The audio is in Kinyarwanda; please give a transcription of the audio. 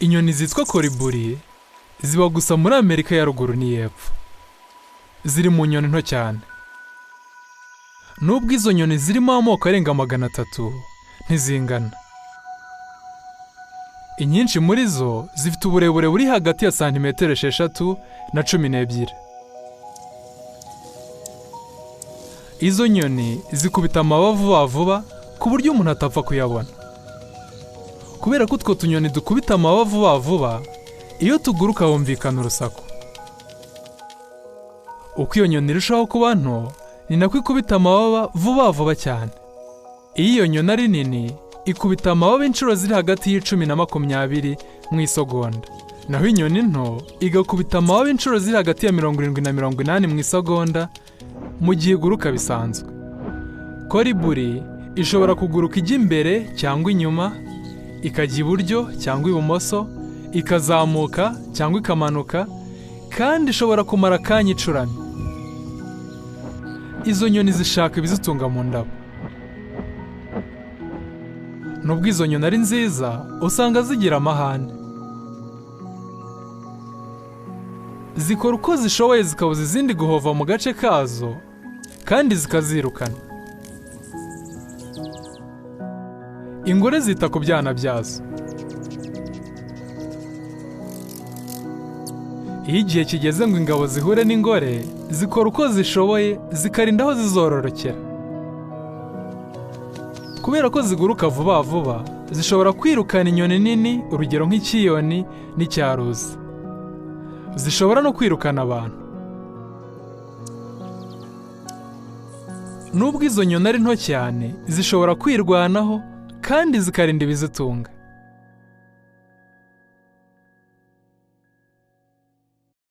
Inyoni zitwa koliburi ziba gusa muri Amerika ya ruguru n'iy'epfo. Ziri mu nyoni nto cyane. Nubwo izo nyoni zirimo amoko arenga 300, ntizingana. Inyinshi muri zo zifite uburebure buri hagati ya santimetero 6 na 12. Izo nyoni zikubita amababa vuba ku buryo umuntu atapfa kuyabona. Kubera ko utwo tunyoni dukubita amababa vuba, iyo tuguruka humvikana urusaku. Uko iyo nyoni irushaho kuba nto, ni nako ikubita amababa vuba cyane. Iyo nyoni ari nini, ikubita amababa inshuro ziri hagati y'10 na 20 mu isegonda. Naho inyoni nto igakubita amababa inshuro ziri hagati ya 70 na 80 mu isegonda mu gihe iguruka bisanzwe. Koliburi ishobora kuguruka ijya imbere cyangwa inyuma, ikajya iburyo cyangwa ibumoso, ikazamuka cyangwa ikamanuka, kandi ishobora kumara akanya icuramye. Izo nyoni zishaka ibizitunga mu ndabo. Nubwo izo nyoni ari nziza, usanga zigira amahane. Zikora uko zishoboye zikabuza izindi guhova mu gace kazo, kandi zikazirukana. Ingore zita ku byana byazo. Iyo igihe kigeze ngo ingabo zihure n'ingore, zikora uko zishoboye zikarinda aho zizororokera. Kubera ko ziguruka vuba, zishobora kwirukana inyoni nini, urugero nk'ikiyoni n'icyaruzi. Zishobora no kwirukana abantu. Nubwo izo nyoni ari nto cyane, zishobora kwirwanaho kandi zikarinda ibizitunga.